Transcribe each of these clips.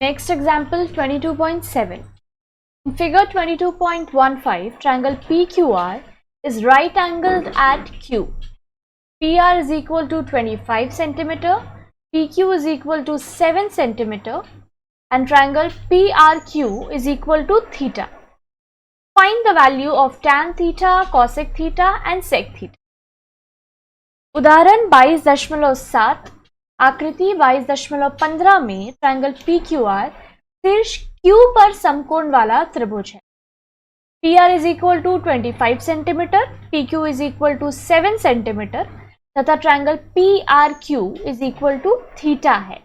Next example 22.7. In figure 22.15, triangle PQR is right angled at Q. PR is equal to 25 centimeter, PQ is equal to 7 centimeter, and triangle PRQ is equal to theta. Find the value of tan theta, cosec theta and sec theta. उदाहरण 22.7, आकृति 22.15 में triangle PQR शीर्ष Q पर समकोण वाला त्रिभुज है। PR is equal to 25 centimetre, PQ is equal to 7 centimetre तथा triangle PRQ is equal to theta है।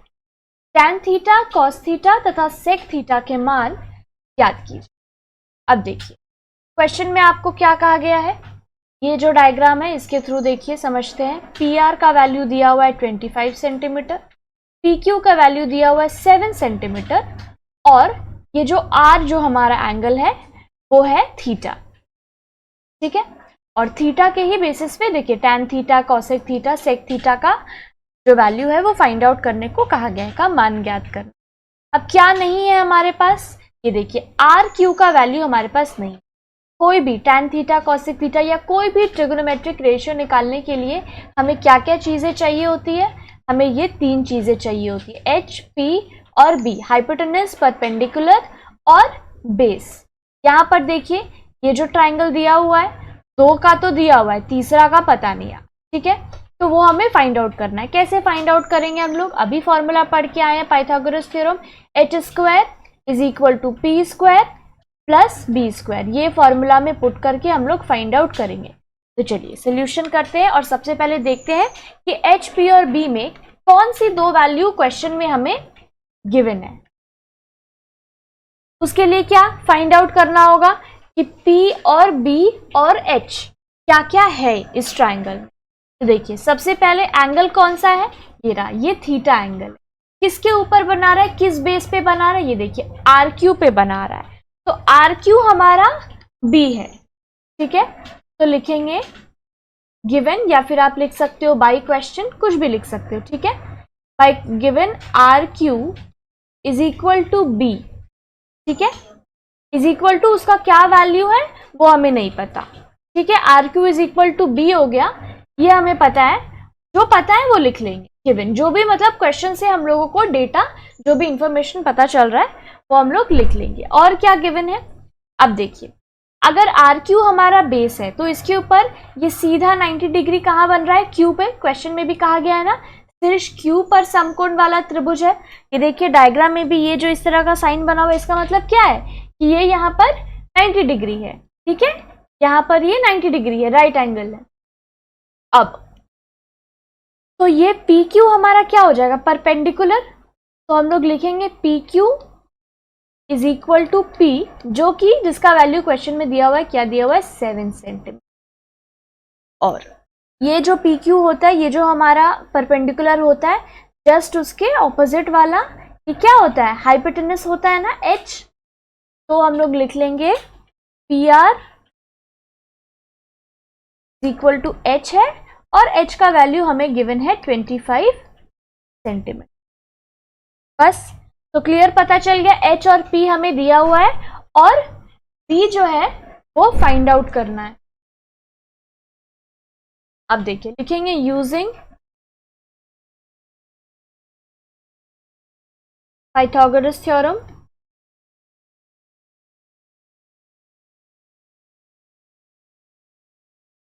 टैन थीटा, कॉस थीटा तथा सेक थीटा के मान याद कीजिए। अब देखिए क्वेश्चन में आपको क्या कहा गया है, ये जो डायग्राम है इसके थ्रू देखिए समझते हैं। PR का वैल्यू दिया हुआ है 25 सेंटीमीटर, PQ का वैल्यू दिया हुआ है 7 सेंटीमीटर और ये जो R जो हमारा एंगल है वो है थीटा, ठीक है। और थीटा के ही बेसिस पे देखिए tan theta, cosec theta, sec theta का जो वैल्यू है वो फाइंड आउट करने को कहा गया है, का मान ज्ञात करना। अब क्या नहीं है हमारे पास, ये देखिए RQ का वैल्यू हमारे पास नहीं। कोई भी टैन थीटा, कॉसेक थीटा या कोई भी ट्रिगोनोमेट्रिक रेशियो निकालने के लिए हमें क्या क्या चीजें चाहिए होती है, हमें ये 3 चीजें चाहिए होती है, H, P और B, हाइपोटेनस, परपेंडिकुलर और बेस। यहाँ पर देखिए ये जो ट्राइंगल दिया हुआ है 2 का तो दिया हुआ है, तीसरा का पता नहीं है, ठीक है। तो वो हमें फाइंड आउट करना है। कैसे फाइंड आउट करेंगे हम लोग, अभी फॉर्मूला पढ़ के आए हैं Pythagoras theorem, h² is equal to p² plus b²। ये फॉर्मूला में पुट करके हम लोग फाइंड आउट करेंगे। तो चलिए सोल्यूशन करते हैं और सबसे पहले देखते हैं कि H, P और B में कौन सी 2 वैल्यू क्वेश्चन में हमें गिवन है। उसके लिए क्या फाइंड आउट करना होगा कि P और B और H क्या क्या है इस ट्राइंगल में। तो देखिए सबसे पहले एंगल कौन सा है, ये रहा, ये थीटा एंगल है। किसके ऊपर बना रहा है, किस बेस पे बना रहा है, ये देखिए RQ पे बना रहा है। तो RQ हमारा B है, ठीक है। तो लिखेंगे गिवन, या फिर आप लिख सकते हो बाई क्वेश्चन, कुछ भी लिख सकते हो, ठीक है। By given RQ is equal to B, ठीक है। इज इक्वल टू उसका क्या वैल्यू है वो हमें नहीं पता, ठीक है। RQ is equal to B हो गया, ये हमें पता है, जो पता है वो लिख लेंगे। गिवन जो भी मतलब क्वेश्चन से हम लोगों को डेटा, जो भी इंफॉर्मेशन पता चल रहा है वो हम लोग लिख लेंगे। और क्या गिवन है, अब देखिए अगर RQ हमारा बेस है तो इसके ऊपर ये सीधा 90 डिग्री कहाँ बन रहा है, Q पे। क्वेश्चन में भी कहा गया है ना शीर्ष Q पर समकोण वाला त्रिभुज है। ये देखिए डायग्राम में भी ये जो इस तरह का साइन बना हुआ है, इसका मतलब क्या है कि ये यहाँ पर 90 डिग्री है, ठीक है। यहाँ पर ये 90 डिग्री है, राइट एंगल है। अब तो ये PQ हमारा क्या हो जाएगा, परपेंडिकुलर। तो हम लोग लिखेंगे PQ is equal to P, जो कि जिसका वैल्यू क्वेश्चन में दिया हुआ है, क्या दिया हुआ है, 7 सेंटीमीटर। और ये जो PQ होता है, ये जो हमारा परपेंडिकुलर होता है, जस्ट उसके ऑपोजिट वाला ये क्या होता है, हाइपोटेनस होता है ना, H। तो हम लोग लिख लेंगे PR इक्वल टू H है और H का वैल्यू हमें गिवन है 25 सेंटीमीटर। बस तो क्लियर पता चल गया, H और P हमें दिया हुआ है और B जो है वो फाइंड आउट करना है। अब देखिए लिखेंगे यूजिंग पाइथागोरस थ्योरम,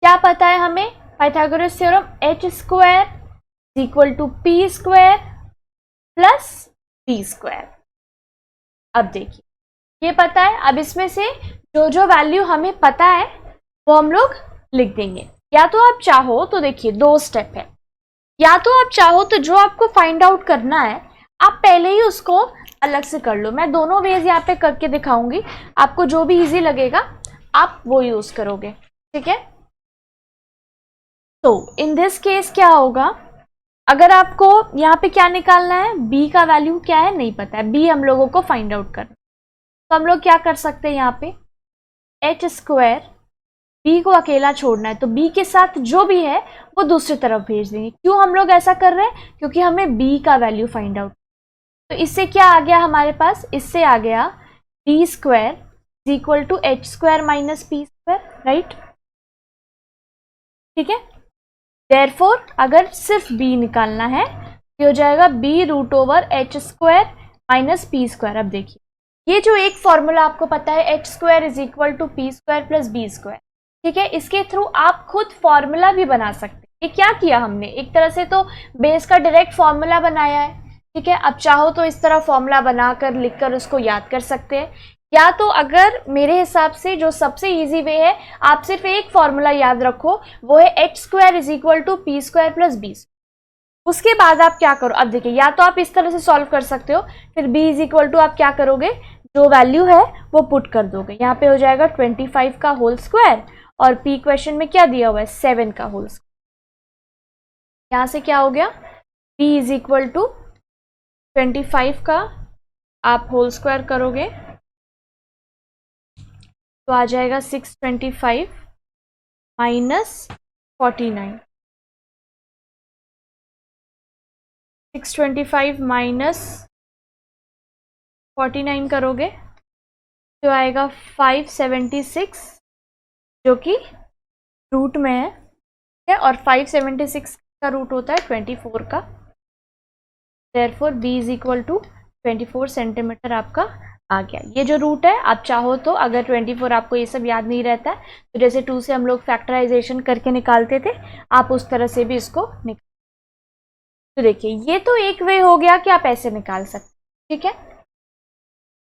क्या पता है हमें, Pythagoras theorem h² is equal to p² plus b²। अब देखिए ये पता है, अब इसमें से जो जो वैल्यू हमें पता है वो हम लोग लिख देंगे। या तो आप चाहो तो देखिए 2 स्टेप है, या तो आप चाहो तो जो आपको फाइंड आउट करना है आप पहले ही उसको अलग से कर लो। मैं दोनों वेज यहाँ पे करके दिखाऊंगी, आपको जो भी इजी लगेगा आप वो यूज करोगे, ठीक है। तो इन दिस केस क्या होगा, अगर आपको यहाँ पे क्या निकालना है, B का वैल्यू क्या है नहीं पता है, B हम लोगों को फाइंड आउट करना, तो हम लोग क्या कर सकते हैं, यहाँ पे h², B को अकेला छोड़ना है तो B के साथ जो भी है वो दूसरी तरफ भेज देंगे। क्यों हम लोग ऐसा कर रहे हैं, क्योंकि हमें B का वैल्यू फाइंड आउट। तो इससे क्या आ गया हमारे पास, इससे आ गया B square is equal to H square minus P square, right. ठीक है, देयरफॉर अगर सिर्फ बी निकालना है तो हो जाएगा B root over H square minus P square. अब देखिए, ये जो एक फॉर्मूला आपको पता है H square is equal to P square plus B square, ठीक है, इसके थ्रू आप खुद फॉर्मूला भी बना सकते हैं। ये क्या किया हमने, एक तरह से तो बेस का डायरेक्ट फॉर्मूला बनाया है, ठीक है। अब चाहो तो इस तरह फॉर्मूला बनाकर लिखकर उसको याद कर सकते हैं, या तो अगर मेरे हिसाब से जो सबसे इजी वे है, आप सिर्फ एक फॉर्मूला याद रखो, वो है H square is equal to P square plus B. उसके बाद आप क्या करो, अब देखिए, या तो आप इस तरह से सॉल्व कर सकते हो, फिर b इज इक्वल टू आप क्या करोगे, जो वैल्यू है वो पुट कर दोगे। यहाँ पे हो जाएगा 25 का होल स्क्वायर, और p क्वेश्चन में क्या दिया हुआ है 7 का होल स्क्वायर। यहाँ से क्या हो गया, b इज इक्वल टू 25 का आप होल स्क्वायर करोगे तो आ जाएगा 625 माइनस 49, 625 माइनस 49 करोगे तो आएगा 576, जो कि रूट में है, और 576 का रूट होता है 24 का। Therefore b is equal to 24 centimetre आपका आ गया। ये जो रूट है, आप चाहो तो अगर 24 आपको ये सब याद नहीं रहता है तो जैसे 2 से हम लोग फैक्टराइजेशन करके निकालते थे, आप उस तरह से भी इसको निकाल। तो देखिए, ये तो एक वे हो गया कि आप ऐसे निकाल सकते, ठीक है।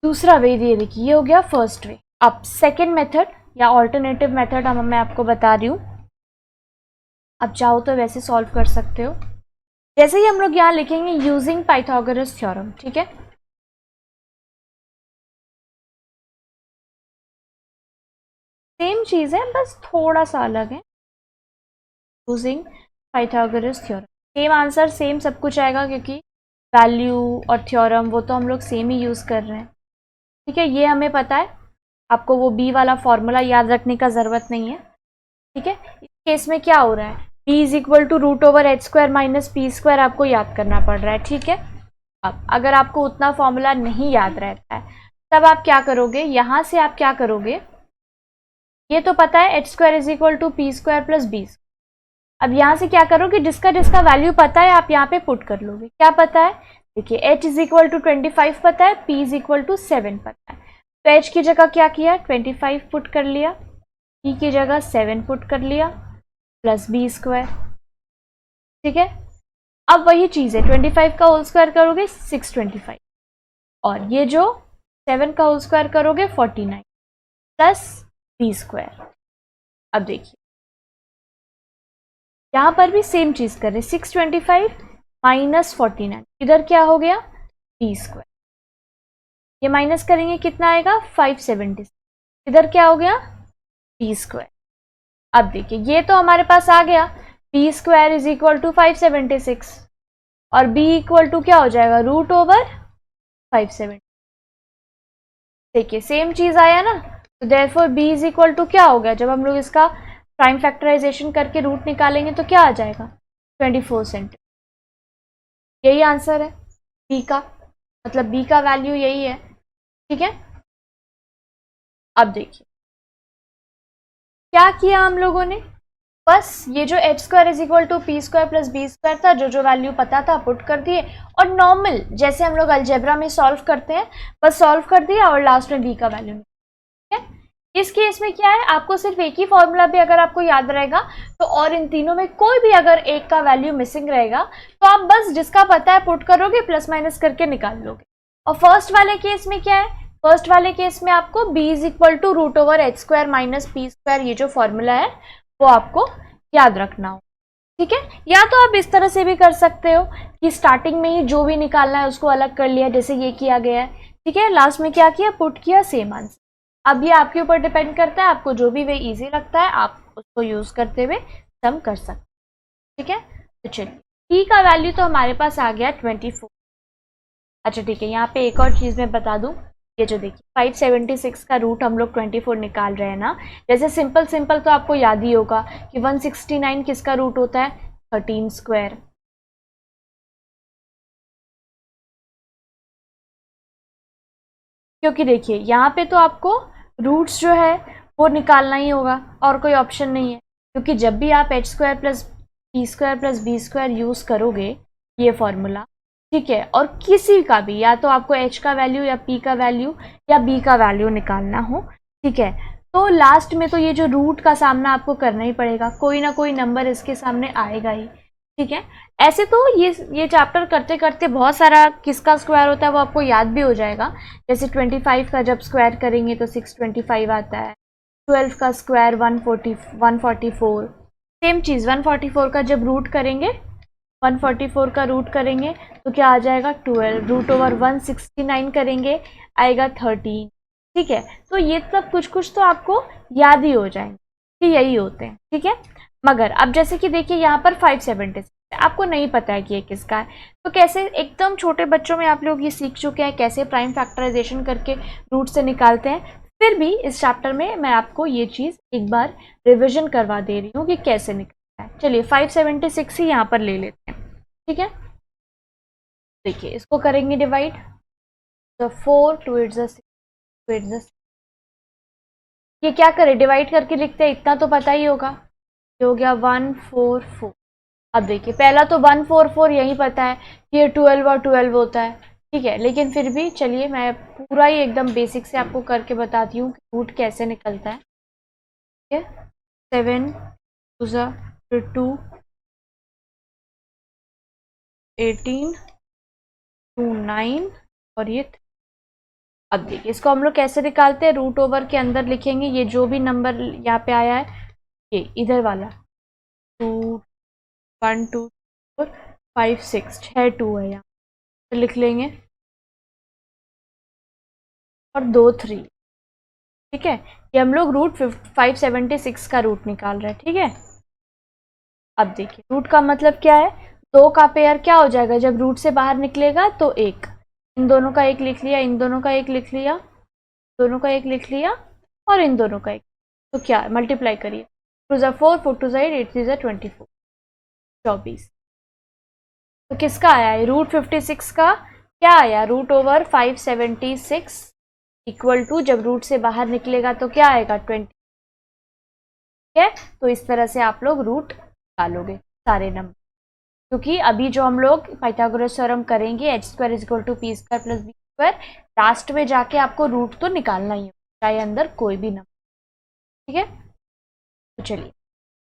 दूसरा वे ये देखिए, ये हो गया फर्स्ट वे। अब सेकेंड मेथड या ऑल्टरनेटिव मेथड मैं आपको बता रही हूँ, आप चाहो तो वैसे सॉल्व कर सकते हो। जैसे ही हम लोग यहाँ लिखेंगे यूजिंग पाइथागोरस थ्योरम, ठीक है। सेम चीज है, बस थोड़ा सा अलग है। Using Pythagoras theorem, same answer, same सब कुछ आएगा, क्योंकि वैल्यू और थ्योरम वो तो हम लोग सेम ही यूज कर रहे हैं, ठीक है। ये हमें पता है, आपको वो बी वाला फॉर्मूला याद रखने का जरूरत नहीं है, ठीक है। इस केस में क्या हो रहा है, b is equal to root over H square minus P square आपको याद करना पड़ रहा है, ठीक है। अब अगर आपको उतना फॉर्मूला नहीं याद रहता है, तब आप क्या करोगे, यहां से आप क्या करोगे, ये तो पता है H square is equal to P square plus B. अब यहाँ से क्या करोगे, जिसका जिसका वैल्यू पता है आप यहाँ पे पुट कर लोगे। क्या पता है, देखिए h इज इक्वल टू 25 पता है, p इज इक्वल टू 7 पता है, तो h की जगह क्या किया, 25 पुट कर लिया, p की जगह 7 पुट कर लिया, प्लस बी स्क्वायर, ठीक है। अब वही चीज है, 25 का होल स्क्वायर करोगे 625, और ये जो 7 का होल स्क्वायर करोगे 49 प्लस बी स्क्वायर। अब देखिए, यहां पर भी सेम चीज कर रहे, 625 माइनस 49, इधर क्या हो गया बी स्क्वायर, ये माइनस करेंगे कितना आएगा 576, इधर क्या हो गया बी स्क्वायर। अब देखिए, ये तो हमारे पास आ गया B square is equal to 576, और बी इक्वल टू क्या हो जाएगा रूट ओवर 570। देखिए सेम चीज आया ना, तो therefore b is equal to क्या हो गया, जब हम लोग इसका प्राइम फैक्टराइजेशन करके रूट निकालेंगे तो क्या आ जाएगा 24 सेंटीमीटर। यही आंसर है b का, मतलब b का वैल्यू यही है, ठीक है। अब देखिए क्या किया हम लोगों ने, बस ये जो H square is equal to P square plus B square था, जो जो वैल्यू पता था पुट कर दिए, और नॉर्मल जैसे हम लोग अलजेब्रा में सॉल्व करते हैं बस सॉल्व कर दिया, और लास्ट में बी का वैल्यू, ठीक है। इस केस में क्या है, आपको सिर्फ एक ही फॉर्मूला भी अगर आपको याद रहेगा तो, और इन तीनों में कोई भी अगर एक का वैल्यू मिसिंग रहेगा तो आप बस जिसका पता है पुट करोगे, प्लस माइनस करके निकाल लोगे। और फर्स्ट वाले केस में क्या है, फर्स्ट वाले केस में आपको b is equal to root over H square minus P square, ये जो फॉर्मूला है वो आपको याद रखना हो, ठीक है। या तो आप इस तरह से भी कर सकते हो कि स्टार्टिंग में ही जो भी निकालना है उसको अलग कर लिया, जैसे ये किया गया है, ठीक है। लास्ट में क्या किया, पुट किया, सेम आंसर। अब ये आपके ऊपर डिपेंड करता है, आपको जो भी वे इजी लगता है आप उसको यूज करते हुए सम कर सकते हैं, ठीक है। तो चलिए t का वैल्यू तो हमारे पास आ गया 24। अच्छा ठीक है, यहाँ पे एक और चीज मैं बता दूं, ये जो देखिए 576 का रूट हम लोग 24 निकाल रहे हैं ना, जैसे सिंपल तो आपको याद ही होगा कि 169 किसका रूट होता है 13 स्क्वायर, क्योंकि देखिए यहाँ पे तो आपको रूट्स जो है वो निकालना ही होगा और कोई ऑप्शन नहीं है, क्योंकि जब भी आप H square plus P square plus B square use करोगे ये फॉर्मूला, ठीक है, और किसी का भी या तो आपको एच का वैल्यू या पी का वैल्यू या बी का वैल्यू निकालना हो, ठीक है, तो लास्ट में तो ये जो रूट का सामना आपको करना ही पड़ेगा, कोई ना कोई नंबर इसके सामने आएगा ही, ठीक है। ऐसे तो ये चैप्टर करते करते बहुत सारा किसका स्क्वायर होता है वो आपको याद भी हो जाएगा। जैसे 25 का जब स्क्वायर करेंगे तो 625 आता है, 12 का स्क्वायर 144, सेम चीज़ 144 का जब रूट करेंगे, 144 का रूट करेंगे तो क्या आ जाएगा 12, रूट ओवर 169 करेंगे आएगा 13, ठीक है। तो ये सब कुछ कुछ तो आपको याद ही हो जाएंगे कि यही होते हैं, ठीक है। मगर अब जैसे कि देखिए यहाँ पर 576 आपको नहीं पता है कि ये किसका है, तो कैसे, एकदम छोटे बच्चों में आप लोग ये सीख चुके हैं कैसे प्राइम फैक्टराइजेशन करके रूट से निकालते हैं। फिर भी इस चैप्टर में मैं आपको ये चीज़ एक बार रिविजन करवा दे रही हूँ कि कैसे निकलता है। चलिए 576 ही यहाँ पर ले लेते हैं, ठीक है। देखिए इसको करेंगे डिवाइड, द 4 2 8 6 2 8 6, ये क्या करें, डिवाइड करके लिखते हैं, इतना तो पता ही होगा, ये हो गया 144। अब देखिए पहला तो 144 यही पता है कि ये 12 और 12 होता है, ठीक है, लेकिन फिर भी चलिए मैं पूरा ही एकदम बेसिक से आपको करके बताती हूँ कि रूट कैसे निकलता है, ठीक है। 7 2 18 2 9 और ये अब देखिए इसको हम लोग कैसे निकालते हैं, रूट ओवर के अंदर लिखेंगे, ये जो भी नंबर यहाँ पे आया है ये इधर वाला 2 1 2 4 5 6 6 2 है यहाँ, तो लिख लेंगे और 2 3, ठीक है। ये हम लोग रूट 576 का रूट निकाल रहे हैं, ठीक है। अब देखिए रूट का मतलब क्या है, दो का पेयर क्या हो जाएगा जब रूट से बाहर निकलेगा तो एक, इन दोनों का एक लिख लिया, इन दोनों का एक लिख लिया, दोनों का एक लिख लिया और इन दोनों का एक, तो क्या मल्टीप्लाई करिए, 2 ज़ा 4 4 2 ज़ा 8 8 3 ज़ा 24 24, तो किसका आया है रूट 56 का, क्या आया रूट ओवर 576 इक्वल टू, जब रूट से बाहर निकलेगा तो क्या आएगा 20, ठीक है। तो इस तरह से आप लोग रूट निकालोगे सारे नंबर, क्योंकि अभी जो हम लोग पाइथागोरस थ्योरम करेंगे H square is equal to P square plus B square, last में जाके आपको रूट तो निकालना ही है, चाहे अंदर कोई भी नंबर, ठीक है। तो चलिए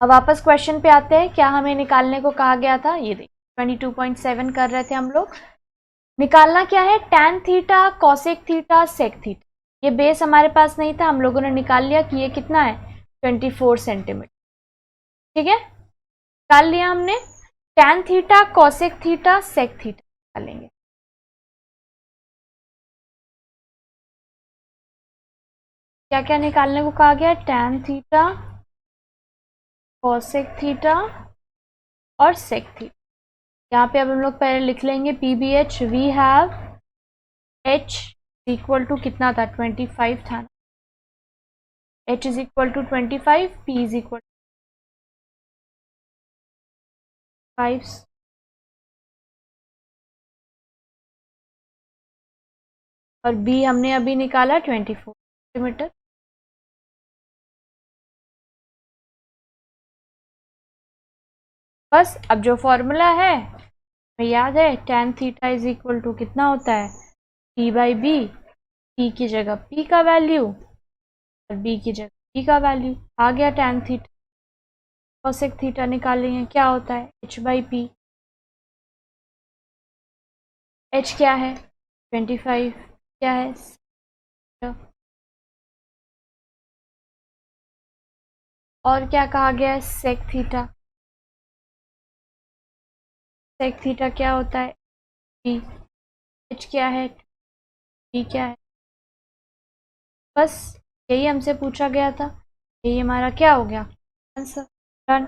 अब वापस क्वेश्चन पे आते हैं, क्या हमें निकालने को कहा गया था, ये देखिए 22.7 कर रहे थे हम लोग, निकालना क्या है tan theta cosec theta sec theta, ये बेस हमारे पास नहीं था, हम लोगों ने निकाल लिया कि ये कितना है 24 सेंटीमीटर, ठीक है, निकाल लिया हमने। tan theta cosec theta sec theta निकालेंगे, क्या क्या निकालने को कहा गया, tan थीटा कॉसेक थीटा और सेक थीटा। यहाँ पे अब हम लोग पहले लिख लेंगे PBH, we have h equal to कितना था 25 था ना, h is equal to 25, p is equal 5, और b हमने अभी निकाला 24 सेंटीमीटर। बस अब जो फॉर्मूला है हमें याद है, tan theta is equal to कितना होता है p बाई बी, p की जगह p का वैल्यू और b की जगह p का वैल्यू, आ गया tan थीटा। कॉसेक थीटा निकालेंगे, क्या होता है h बाई पी, h क्या है 25, क्या है, और क्या कहा गया है सेक थीटा, सेक थीटा क्या होता है p, h क्या है p क्या है, बस यही हमसे पूछा गया था, यही हमारा क्या हो गया आंसर, डन।